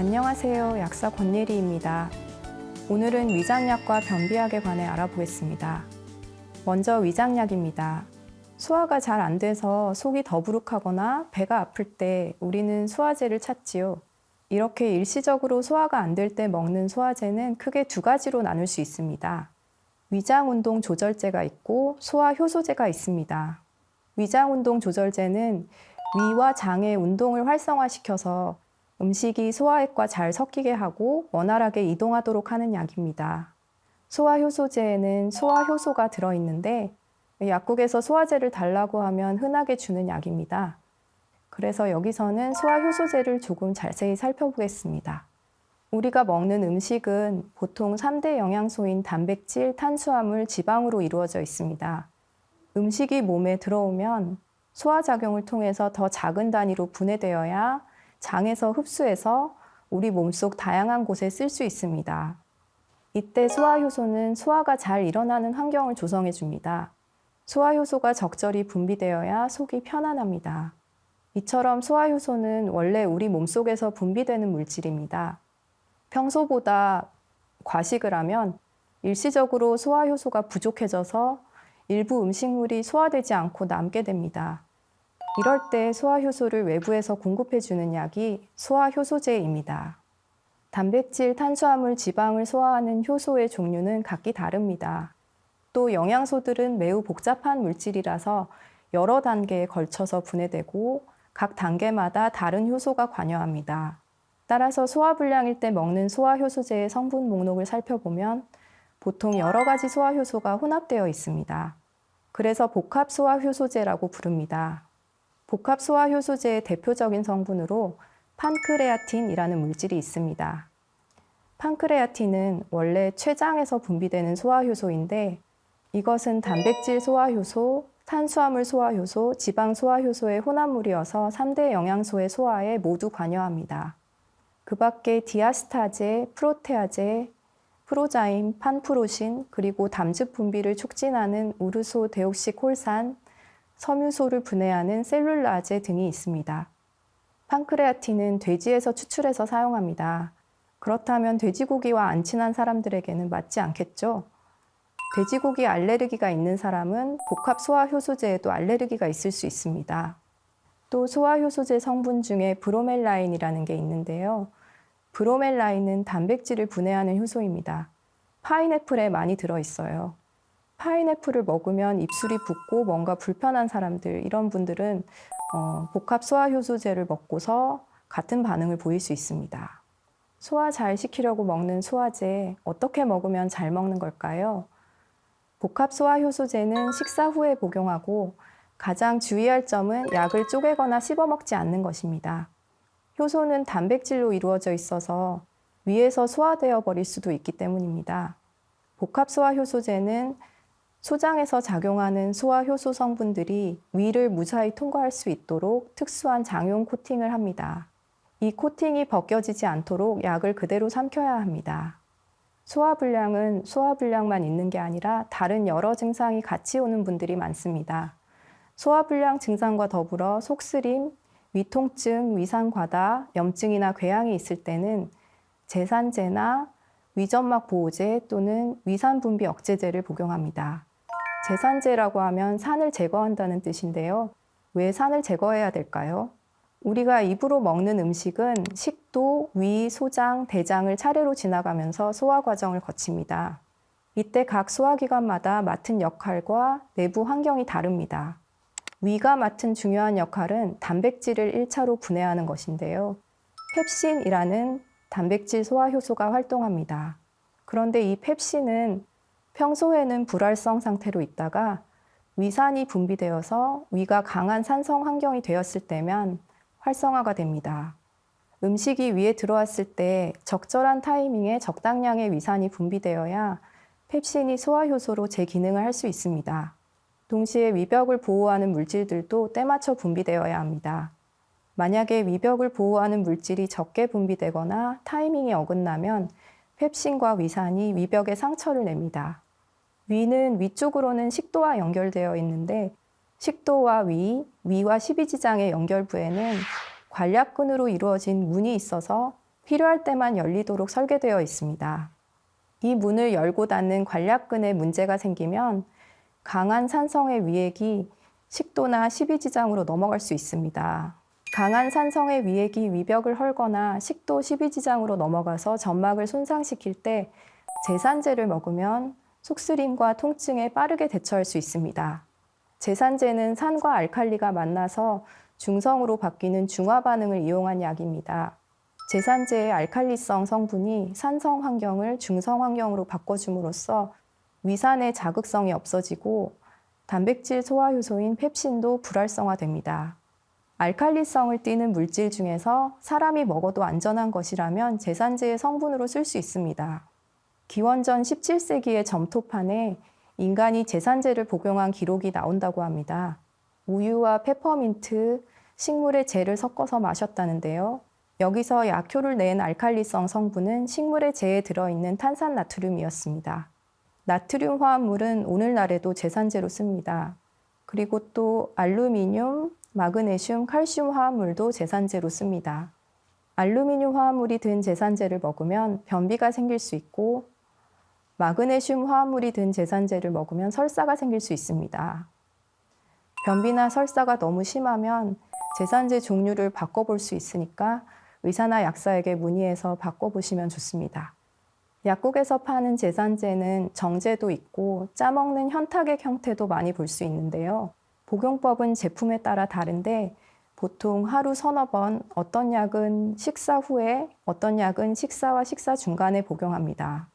안녕하세요. 약사 권예리입니다. 오늘은 위장약과 변비약에 관해 알아보겠습니다. 먼저 위장약입니다. 소화가 잘 안 돼서 속이 더부룩하거나 배가 아플 때 우리는 소화제를 찾지요. 이렇게 일시적으로 소화가 안 될 때 먹는 소화제는 크게 두 가지로 나눌 수 있습니다. 위장운동 조절제가 있고 소화효소제가 있습니다. 위장운동 조절제는 위와 장의 운동을 활성화시켜서 음식이 소화액과 잘 섞이게 하고 원활하게 이동하도록 하는 약입니다. 소화효소제에는 소화효소가 들어있는데 약국에서 소화제를 달라고 하면 흔하게 주는 약입니다. 그래서 여기서는 소화효소제를 조금 자세히 살펴보겠습니다. 우리가 먹는 음식은 보통 3대 영양소인 단백질, 탄수화물, 지방으로 이루어져 있습니다. 음식이 몸에 들어오면 소화작용을 통해서 더 작은 단위로 분해되어야 장에서 흡수해서 우리 몸속 다양한 곳에 쓸 수 있습니다. 이때 소화효소는 소화가 잘 일어나는 환경을 조성해 줍니다. 소화효소가 적절히 분비되어야 속이 편안합니다. 이처럼 소화효소는 원래 우리 몸속에서 분비되는 물질입니다. 평소보다 과식을 하면 일시적으로 소화효소가 부족해져서 일부 음식물이 소화되지 않고 남게 됩니다. 이럴 때 소화효소를 외부에서 공급해주는 약이 소화효소제입니다. 단백질, 탄수화물, 지방을 소화하는 효소의 종류는 각기 다릅니다. 또 영양소들은 매우 복잡한 물질이라서 여러 단계에 걸쳐서 분해되고 각 단계마다 다른 효소가 관여합니다. 따라서 소화불량일 때 먹는 소화효소제의 성분 목록을 살펴보면 보통 여러 가지 소화효소가 혼합되어 있습니다. 그래서 복합소화효소제라고 부릅니다. 복합소화효소제의 대표적인 성분으로 판크레아틴이라는 물질이 있습니다. 판크레아틴은 원래 췌장에서 분비되는 소화효소인데 이것은 단백질 소화효소, 탄수화물 소화효소, 지방 소화효소의 혼합물이어서 3대 영양소의 소화에 모두 관여합니다. 그 밖에 디아스타제, 프로테아제, 프로자임, 판프로신, 그리고 담즙 분비를 촉진하는 우르소 데옥시콜산, 섬유소를 분해하는 셀룰라제 등이 있습니다. 판크레아틴은 돼지에서 추출해서 사용합니다. 그렇다면 돼지고기와 안 친한 사람들에게는 맞지 않겠죠? 돼지고기 알레르기가 있는 사람은 복합소화효소제에도 알레르기가 있을 수 있습니다. 또 소화효소제 성분 중에 브로멜라인이라는 게 있는데요. 브로멜라인은 단백질을 분해하는 효소입니다. 파인애플에 많이 들어있어요. 파인애플을 먹으면 입술이 붓고 뭔가 불편한 사람들, 이런 분들은 복합소화효소제를 먹고서 같은 반응을 보일 수 있습니다. 소화 잘 시키려고 먹는 소화제, 어떻게 먹으면 잘 먹는 걸까요? 복합소화효소제는 식사 후에 복용하고 가장 주의할 점은 약을 쪼개거나 씹어 먹지 않는 것입니다. 효소는 단백질로 이루어져 있어서 위에서 소화되어 버릴 수도 있기 때문입니다. 복합소화효소제는 소장에서 작용하는 소화효소 성분들이 위를 무사히 통과할 수 있도록 특수한 장용 코팅을 합니다. 이 코팅이 벗겨지지 않도록 약을 그대로 삼켜야 합니다. 소화불량은 소화불량만 있는 게 아니라 다른 여러 증상이 같이 오는 분들이 많습니다. 소화불량 증상과 더불어 속쓰림, 위통증, 위산과다, 염증이나 궤양이 있을 때는 제산제나 위점막 보호제 또는 위산분비 억제제를 복용합니다. 제산제라고 하면 산을 제거한다는 뜻인데요. 왜 산을 제거해야 될까요? 우리가 입으로 먹는 음식은 식도, 위, 소장, 대장을 차례로 지나가면서 소화 과정을 거칩니다. 이때 각 소화기관마다 맡은 역할과 내부 환경이 다릅니다. 위가 맡은 중요한 역할은 단백질을 1차로 분해하는 것인데요. 펩신이라는 단백질 소화효소가 활동합니다. 그런데 이 펩신은 평소에는 불활성 상태로 있다가 위산이 분비되어서 위가 강한 산성 환경이 되었을 때면 활성화가 됩니다. 음식이 위에 들어왔을 때 적절한 타이밍에 적당량의 위산이 분비되어야 펩신이 소화효소로 제 기능을 할 수 있습니다. 동시에 위벽을 보호하는 물질들도 때맞춰 분비되어야 합니다. 만약에 위벽을 보호하는 물질이 적게 분비되거나 타이밍이 어긋나면 펩신과 위산이 위벽에 상처를 냅니다. 위는 위쪽으로는 식도와 연결되어 있는데 식도와 위와 십이지장의 연결부에는 관략근으로 이루어진 문이 있어서 필요할 때만 열리도록 설계되어 있습니다. 이 문을 열고 닫는 관략근에 문제가 생기면 강한 산성의 위액이 식도나 십이지장으로 넘어갈 수 있습니다. 강한 산성의 위액이 위벽을 헐거나 식도 십이지장으로 넘어가서 점막을 손상시킬 때 제산제를 먹으면 속쓰림과 통증에 빠르게 대처할 수 있습니다. 제산제는 산과 알칼리가 만나서 중성으로 바뀌는 중화 반응을 이용한 약입니다. 제산제의 알칼리성 성분이 산성 환경을 중성 환경으로 바꿔줌으로써 위산의 자극성이 없어지고 단백질 소화 효소인 펩신도 불활성화됩니다. 알칼리성을 띠는 물질 중에서 사람이 먹어도 안전한 것이라면 제산제의 성분으로 쓸 수 있습니다. 기원전 17세기의 점토판에 인간이 제산제를 복용한 기록이 나온다고 합니다. 우유와 페퍼민트, 식물의 젤을 섞어서 마셨다는데요. 여기서 약효를 낸 알칼리성 성분은 식물의 제에 들어있는 탄산나트륨이었습니다. 나트륨 화합물은 오늘날에도 제산제로 씁니다. 그리고 또 알루미늄, 마그네슘, 칼슘 화합물도 제산제로 씁니다. 알루미늄 화합물이 든 제산제를 먹으면 변비가 생길 수 있고 마그네슘 화합물이 든 제산제를 먹으면 설사가 생길 수 있습니다. 변비나 설사가 너무 심하면 제산제 종류를 바꿔볼 수 있으니까 의사나 약사에게 문의해서 바꿔보시면 좋습니다. 약국에서 파는 제산제는 정제도 있고 짜먹는 현타액 형태도 많이 볼 수 있는데요. 복용법은 제품에 따라 다른데 보통 하루 서너 번, 어떤 약은 식사 후에, 어떤 약은 식사와 식사 중간에 복용합니다.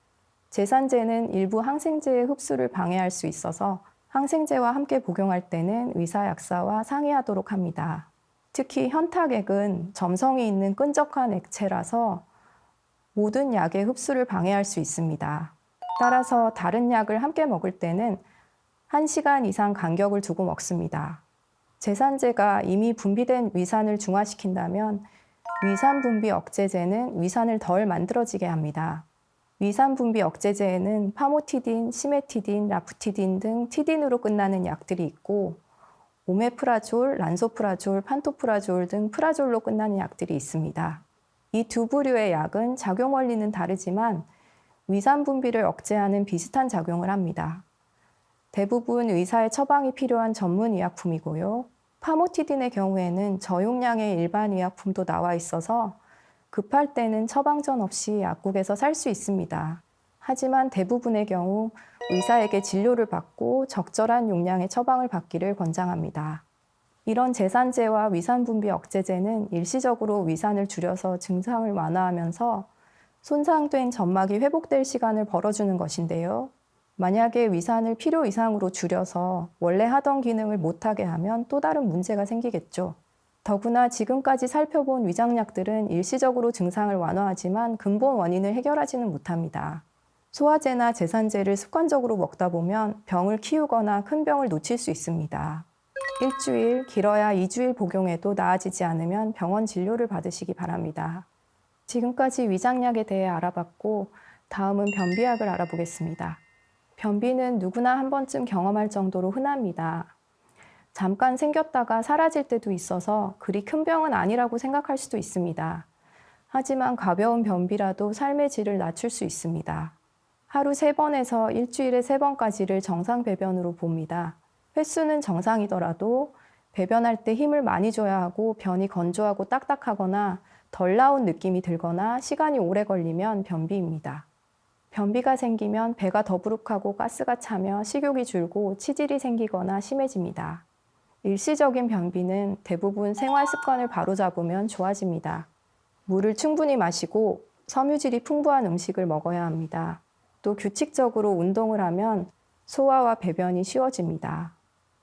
제산제는 일부 항생제의 흡수를 방해할 수 있어서 항생제와 함께 복용할 때는 의사, 약사와 상의하도록 합니다. 특히 현타액은 점성이 있는 끈적한 액체라서 모든 약의 흡수를 방해할 수 있습니다. 따라서 다른 약을 함께 먹을 때는 1시간 이상 간격을 두고 먹습니다. 제산제가 이미 분비된 위산을 중화시킨다면 위산 분비 억제제는 위산을 덜 만들어지게 합니다. 위산 분비 억제제에는 파모티딘, 시메티딘, 라푸티딘 등 티딘으로 끝나는 약들이 있고 오메프라졸, 란소프라졸, 판토프라졸 등 프라졸로 끝나는 약들이 있습니다. 이 두 부류의 약은 작용 원리는 다르지만 위산 분비를 억제하는 비슷한 작용을 합니다. 대부분 의사의 처방이 필요한 전문 의약품이고요. 파모티딘의 경우에는 저용량의 일반 의약품도 나와 있어서 급할 때는 처방전 없이 약국에서 살 수 있습니다. 하지만 대부분의 경우 의사에게 진료를 받고 적절한 용량의 처방을 받기를 권장합니다. 이런 제산제와 위산 분비 억제제는 일시적으로 위산을 줄여서 증상을 완화하면서 손상된 점막이 회복될 시간을 벌어주는 것인데요. 만약에 위산을 필요 이상으로 줄여서 원래 하던 기능을 못하게 하면 또 다른 문제가 생기겠죠. 더구나 지금까지 살펴본 위장약들은 일시적으로 증상을 완화하지만 근본 원인을 해결하지는 못합니다. 소화제나 제산제를 습관적으로 먹다 보면 병을 키우거나 큰 병을 놓칠 수 있습니다. 일주일, 길어야 2주일 복용해도 나아지지 않으면 병원 진료를 받으시기 바랍니다. 지금까지 위장약에 대해 알아봤고 다음은 변비약을 알아보겠습니다. 변비는 누구나 한 번쯤 경험할 정도로 흔합니다. 잠깐 생겼다가 사라질 때도 있어서 그리 큰 병은 아니라고 생각할 수도 있습니다. 하지만 가벼운 변비라도 삶의 질을 낮출 수 있습니다. 하루 3번에서 일주일에 3번까지를 정상 배변으로 봅니다. 횟수는 정상이더라도 배변할 때 힘을 많이 줘야 하고 변이 건조하고 딱딱하거나 덜 나온 느낌이 들거나 시간이 오래 걸리면 변비입니다. 변비가 생기면 배가 더부룩하고 가스가 차며 식욕이 줄고 치질이 생기거나 심해집니다. 일시적인 변비는 대부분 생활 습관을 바로잡으면 좋아집니다. 물을 충분히 마시고 섬유질이 풍부한 음식을 먹어야 합니다. 또 규칙적으로 운동을 하면 소화와 배변이 쉬워집니다.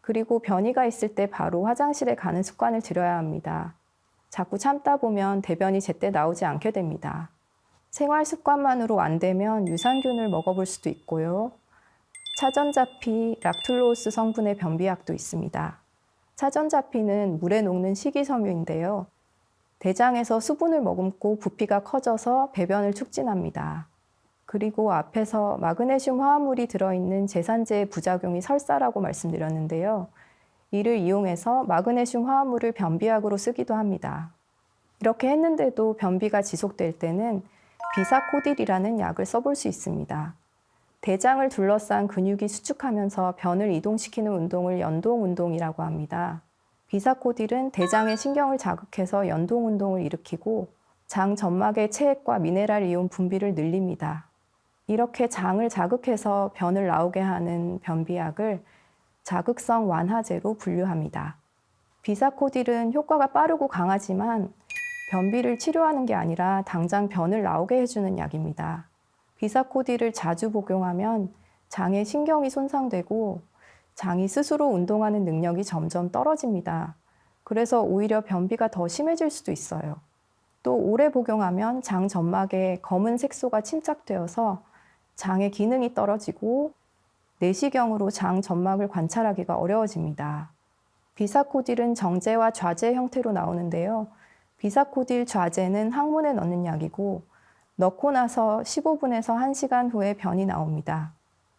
그리고 변이가 있을 때 바로 화장실에 가는 습관을 들여야 합니다. 자꾸 참다 보면 대변이 제때 나오지 않게 됩니다. 생활 습관만으로 안 되면 유산균을 먹어볼 수도 있고요. 차전자피, 락툴로스 성분의 변비약도 있습니다. 차전자피는 물에 녹는 식이섬유인데요. 대장에서 수분을 머금고 부피가 커져서 배변을 촉진합니다. 그리고 앞에서 마그네슘 화합물이 들어있는 제산제의 부작용이 설사라고 말씀드렸는데요. 이를 이용해서 마그네슘 화합물을 변비약으로 쓰기도 합니다. 이렇게 했는데도 변비가 지속될 때는 비사코딜이라는 약을 써볼 수 있습니다. 대장을 둘러싼 근육이 수축하면서 변을 이동시키는 운동을 연동운동이라고 합니다. 비사코딜은 대장의 신경을 자극해서 연동운동을 일으키고 장 점막의 체액과 미네랄 이온 분비를 늘립니다. 이렇게 장을 자극해서 변을 나오게 하는 변비약을 자극성 완화제로 분류합니다. 비사코딜은 효과가 빠르고 강하지만 변비를 치료하는 게 아니라 당장 변을 나오게 해주는 약입니다. 비사코딜을 자주 복용하면 장의 신경이 손상되고 장이 스스로 운동하는 능력이 점점 떨어집니다. 그래서 오히려 변비가 더 심해질 수도 있어요. 또 오래 복용하면 장 점막에 검은 색소가 침착되어서 장의 기능이 떨어지고 내시경으로 장 점막을 관찰하기가 어려워집니다. 비사코딜은 정제와 좌제 형태로 나오는데요. 비사코딜 좌제는 항문에 넣는 약이고 넣고 나서 15분에서 1시간 후에 변이 나옵니다.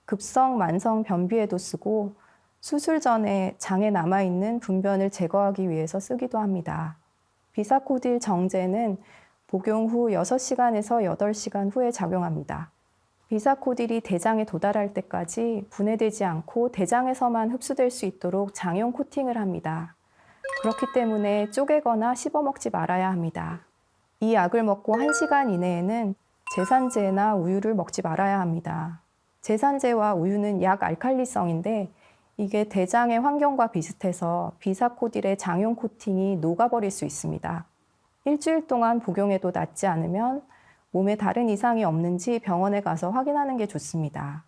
급성, 만성 변비에도 쓰고 수술 전에 장에 남아있는 분변을 제거하기 위해서 쓰기도 합니다. 비사코딜 정제는 복용 후 6시간에서 8시간 후에 작용합니다. 비사코딜이 대장에 도달할 때까지 분해되지 않고 대장에서만 흡수될 수 있도록 장용 코팅을 합니다. 그렇기 때문에 쪼개거나 씹어 먹지 말아야 합니다. 이 약을 먹고 1시간 이내에는 제산제나 우유를 먹지 말아야 합니다. 제산제와 우유는 약 알칼리성인데 이게 대장의 환경과 비슷해서 비사코딜의 장용 코팅이 녹아버릴 수 있습니다. 일주일 동안 복용해도 낫지 않으면 몸에 다른 이상이 없는지 병원에 가서 확인하는 게 좋습니다.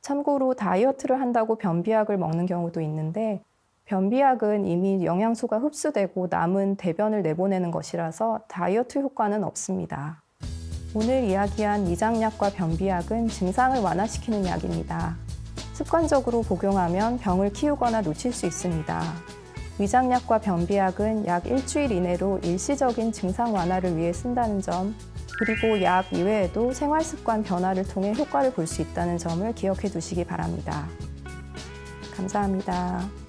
참고로 다이어트를 한다고 변비약을 먹는 경우도 있는데 변비약은 이미 영양소가 흡수되고 남은 대변을 내보내는 것이라서 다이어트 효과는 없습니다. 오늘 이야기한 위장약과 변비약은 증상을 완화시키는 약입니다. 습관적으로 복용하면 병을 키우거나 놓칠 수 있습니다. 위장약과 변비약은 약 일주일 이내로 일시적인 증상 완화를 위해 쓴다는 점, 그리고 약 이외에도 생활습관 변화를 통해 효과를 볼 수 있다는 점을 기억해 두시기 바랍니다. 감사합니다.